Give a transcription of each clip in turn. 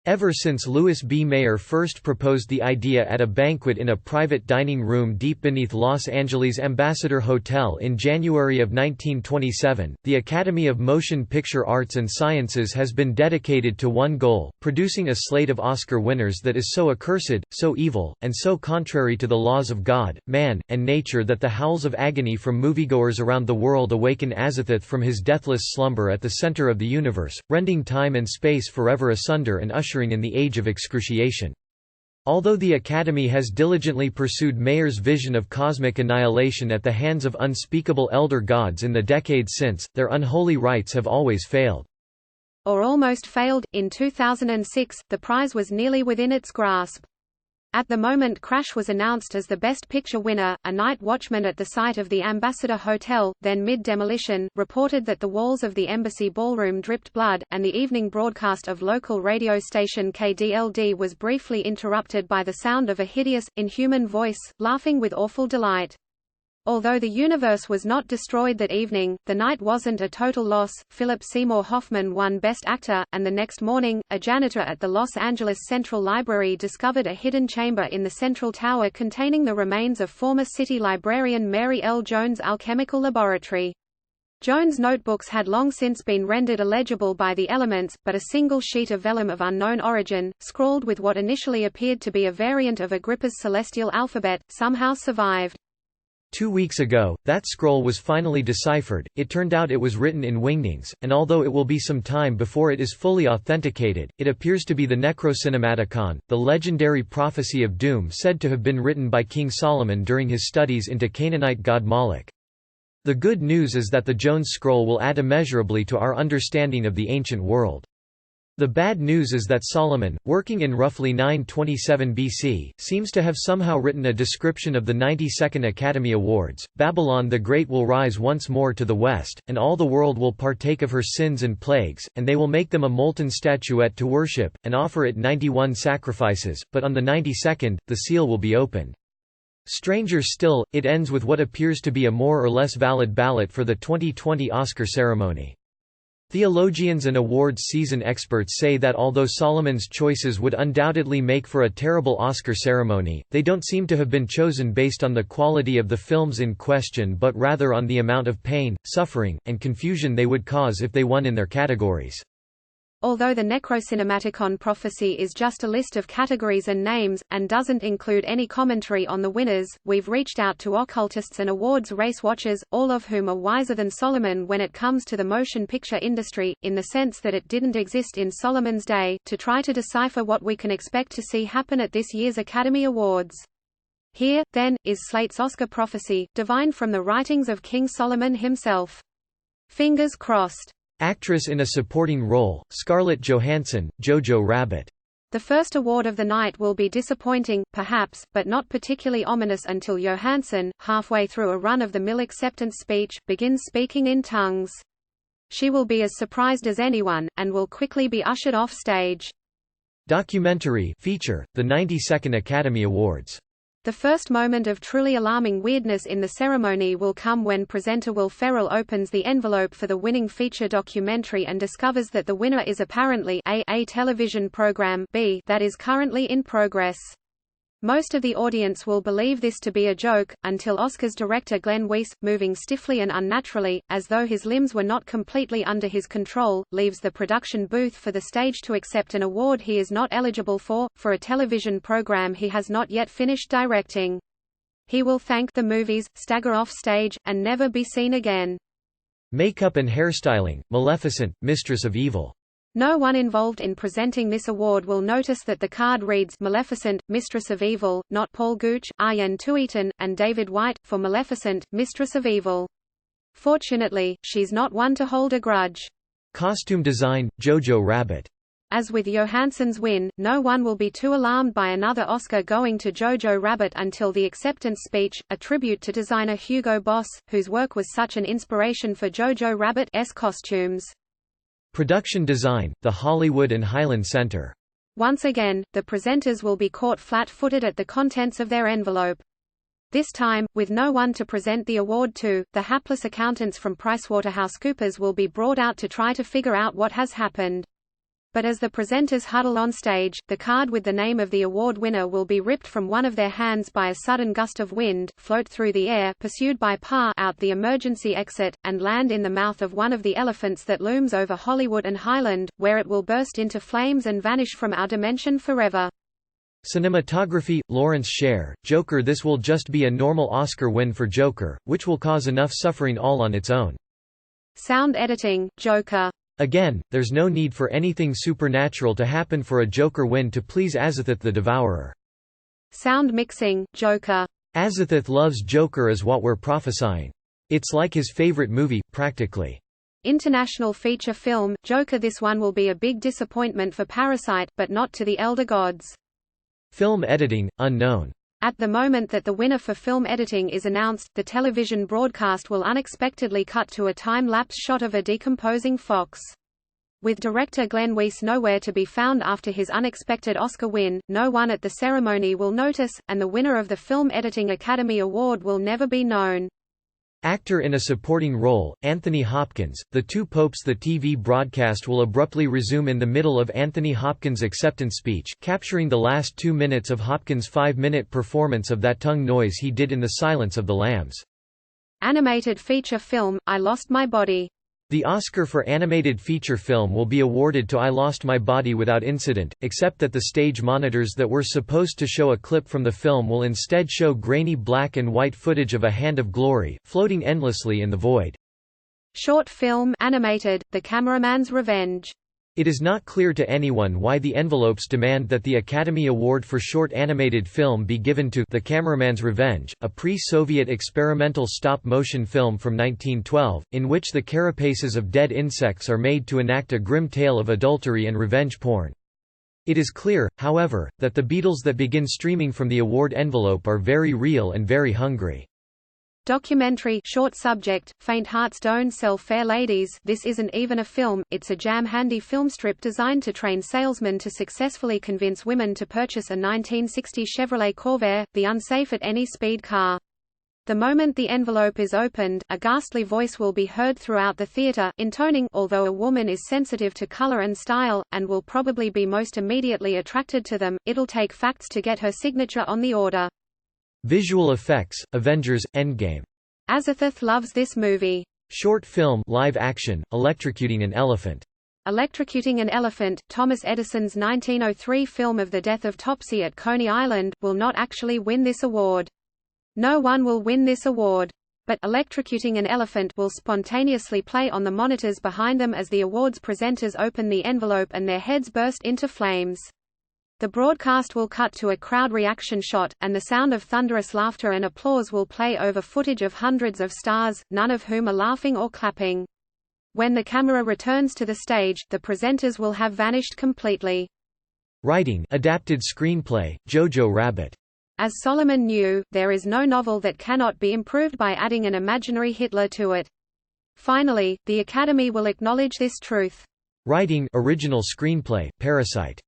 Ever since Louis B. Mayer first proposed the idea at a banquet in a private dining room deep beneath Los Angeles' Ambassador Hotel in January of 1927, the Academy of Motion Picture Arts and Sciences has been dedicated to one goal: producing a slate of Oscar winners that is so accursed, so evil, and so contrary to the laws of God, man, and nature that the howls of agony from moviegoers around the world awaken Azathoth from his deathless slumber at the center of the universe, rending time and space forever asunder and ushering in the Age of Excruciation. Although the Academy has diligently pursued Mayer's vision of cosmic annihilation at the hands of unspeakable elder gods in the decades since, their unholy rites have always failed. Or almost failed. In 2006, the prize was nearly within its grasp. At the moment Crash was announced as the Best Picture winner, a night watchman at the site of the Ambassador Hotel, then mid-demolition, reported that the walls of the Embassy ballroom dripped blood, and the evening broadcast of local radio station KDLD was briefly interrupted by the sound of a hideous, inhuman voice, laughing with awful delight. Although the universe was not destroyed that evening, the night wasn't a total loss. Philip Seymour Hoffman won Best Actor, and the next morning, a janitor at the Los Angeles Central Library discovered a hidden chamber in the central tower containing the remains of former city librarian Mary L. Jones' alchemical laboratory. Jones' notebooks had long since been rendered illegible by the elements, but a single sheet of vellum of unknown origin, scrawled with what initially appeared to be a variant of Agrippa's celestial alphabet, somehow survived. 2 weeks ago, that scroll was finally deciphered. It turned out it was written in wingdings, and although it will be some time before it is fully authenticated, it appears to be the Necrocinematicon, the legendary prophecy of doom said to have been written by King Solomon during his studies into Canaanite god Moloch. The good news is that the Jones scroll will add immeasurably to our understanding of the ancient world. The bad news is that Solomon, working in roughly 927 BC, seems to have somehow written a description of the 92nd Academy Awards. Babylon the Great will rise once more to the west, and all the world will partake of her sins and plagues, and they will make them a molten statuette to worship, and offer it 91 sacrifices, but on the 92nd, the seal will be opened. Stranger still, it ends with what appears to be a more or less valid ballot for the 2020 Oscar ceremony. Theologians and awards season experts say that although Solomon's choices would undoubtedly make for a terrible Oscar ceremony, they don't seem to have been chosen based on the quality of the films in question but rather on the amount of pain, suffering, and confusion they would cause if they won in their categories. Although the Necrocinematicon prophecy is just a list of categories and names, and doesn't include any commentary on the winners, we've reached out to occultists and awards race watchers, all of whom are wiser than Solomon when it comes to the motion picture industry, in the sense that it didn't exist in Solomon's day, to try to decipher what we can expect to see happen at this year's Academy Awards. Here, then, is Slate's Oscar prophecy, divined from the writings of King Solomon himself. Fingers crossed. Actress in a supporting role, Scarlett Johansson, Jojo Rabbit. The first award of the night will be disappointing, perhaps, but not particularly ominous until Johansson, halfway through a run of the Mill acceptance speech, begins speaking in tongues. She will be as surprised as anyone, and will quickly be ushered off stage. Documentary feature, the 92nd Academy Awards. The first moment of truly alarming weirdness in the ceremony will come when presenter Will Ferrell opens the envelope for the winning feature documentary and discovers that the winner is apparently a television program B that is currently in progress. Most of the audience will believe this to be a joke, until Oscars director Glenn Weiss, moving stiffly and unnaturally, as though his limbs were not completely under his control, leaves the production booth for the stage to accept an award he is not eligible for a television program he has not yet finished directing. He will thank the movies, stagger off stage, and never be seen again. Makeup and hairstyling, Maleficent, Mistress of Evil. No one involved in presenting this award will notice that the card reads Maleficent, Mistress of Evil, not Paul Gooch, Arjen Tuiton, and David White, for Maleficent, Mistress of Evil. Fortunately, she's not one to hold a grudge. Costume design, Jojo Rabbit. As with Johansson's win, no one will be too alarmed by another Oscar going to Jojo Rabbit until the acceptance speech, a tribute to designer Hugo Boss, whose work was such an inspiration for Jojo Rabbit's costumes. Production design, the Hollywood and Highland Center. Once again, the presenters will be caught flat-footed at the contents of their envelope. This time, with no one to present the award to, the hapless accountants from PricewaterhouseCoopers will be brought out to try to figure out what has happened. But as the presenters huddle on stage, the card with the name of the award winner will be ripped from one of their hands by a sudden gust of wind, float through the air, pursued by Pa out the emergency exit, and land in the mouth of one of the elephants that looms over Hollywood and Highland, where it will burst into flames and vanish from our dimension forever. Cinematography, Lawrence Sher, Joker. This will just be a normal Oscar win for Joker, which will cause enough suffering all on its own. Sound editing, Joker. Again, there's no need for anything supernatural to happen for a Joker win to please Azathoth the Devourer. Sound mixing, Joker. Azathoth loves Joker as what we're prophesying. It's like his favorite movie, practically. International feature film, Joker. This one will be a big disappointment for Parasite, but not to the elder gods. Film editing, unknown. At the moment that the winner for film editing is announced, the television broadcast will unexpectedly cut to a time-lapse shot of a decomposing fox. With director Glenn Weiss nowhere to be found after his unexpected Oscar win, no one at the ceremony will notice, and the winner of the Film Editing Academy Award will never be known. Actor in a supporting role, Anthony Hopkins. The Two Popes. The TV broadcast will abruptly resume in the middle of Anthony Hopkins' acceptance speech, capturing the last 2 minutes of Hopkins' 5-minute performance of that tongue noise he did in The Silence of the Lambs. Animated feature film, I Lost My Body. The Oscar for animated feature film will be awarded to I Lost My Body without incident, except that the stage monitors that were supposed to show a clip from the film will instead show grainy black and white footage of a hand of glory, floating endlessly in the void. Short film, animated, The Cameraman's Revenge. It is not clear to anyone why the envelopes demand that the Academy Award for Short Animated Film be given to The Cameraman's Revenge, a pre-Soviet experimental stop-motion film from 1912, in which the carapaces of dead insects are made to enact a grim tale of adultery and revenge porn. It is clear, however, that the beetles that begin streaming from the award envelope are very real and very hungry. Documentary short subject, Faint Hearts Don't Sell Fair Ladies. This isn't even a film, it's a jam-handy filmstrip designed to train salesmen to successfully convince women to purchase a 1960 Chevrolet Corvair, the unsafe at any speed car. The moment the envelope is opened, a ghastly voice will be heard throughout the theater, intoning, although a woman is sensitive to color and style, and will probably be most immediately attracted to them, it'll take facts to get her signature on the order. Visual effects, Avengers, Endgame. Azathoth loves this movie. Short film, live action, Electrocuting an Elephant. Electrocuting an Elephant, Thomas Edison's 1903 film of the death of Topsy at Coney Island, will not actually win this award. No one will win this award. But Electrocuting an Elephant will spontaneously play on the monitors behind them as the awards presenters open the envelope and their heads burst into flames. The broadcast will cut to a crowd reaction shot, and the sound of thunderous laughter and applause will play over footage of hundreds of stars, none of whom are laughing or clapping. When the camera returns to the stage, the presenters will have vanished completely. Writing, adapted screenplay, Jojo Rabbit. As Solomon knew, there is no novel that cannot be improved by adding an imaginary Hitler to it. Finally, the Academy will acknowledge this truth. Writing, original screenplay, Parasite.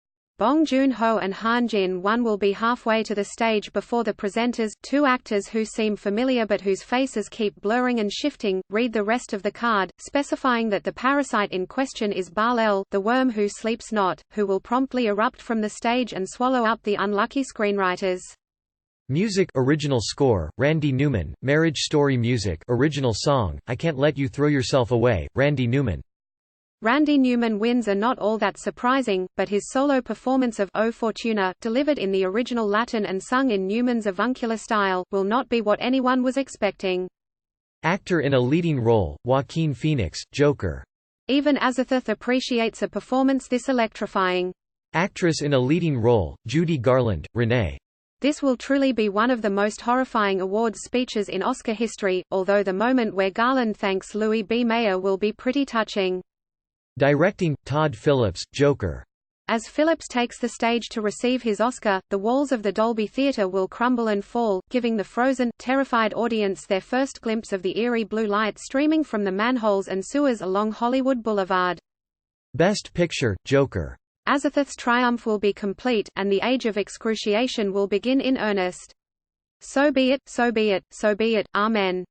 Bong Joon-ho and Han Jin-won will be halfway to the stage before the presenters, two actors who seem familiar but whose faces keep blurring and shifting, read the rest of the card, specifying that the parasite in question is Ballot, the worm who sleeps not, who will promptly erupt from the stage and swallow up the unlucky screenwriters. Music, original score, Randy Newman. Marriage Story music, original song, I Can't Let You Throw Yourself Away, Randy Newman. Randy Newman wins are not all that surprising, but his solo performance of O Fortuna, delivered in the original Latin and sung in Newman's avuncular style, will not be what anyone was expecting. Actor in a leading role, Joaquin Phoenix, Joker. Even Azathoth appreciates a performance this electrifying. Actress in a leading role, Judy Garland, Renee. This will truly be one of the most horrifying awards speeches in Oscar history, although the moment where Garland thanks Louis B. Mayer will be pretty touching. Directing, Todd Phillips, Joker. As Phillips takes the stage to receive his Oscar, the walls of the Dolby Theatre will crumble and fall, giving the frozen, terrified audience their first glimpse of the eerie blue light streaming from the manholes and sewers along Hollywood Boulevard. Best Picture, Joker. Azathoth's triumph will be complete, and the Age of Excruciation will begin in earnest. So be it, so be it, so be it, Amen.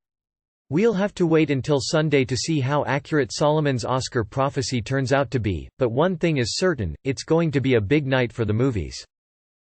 We'll have to wait until Sunday to see how accurate Solomon's Oscar prophecy turns out to be, but one thing is certain, it's going to be a big night for the movies.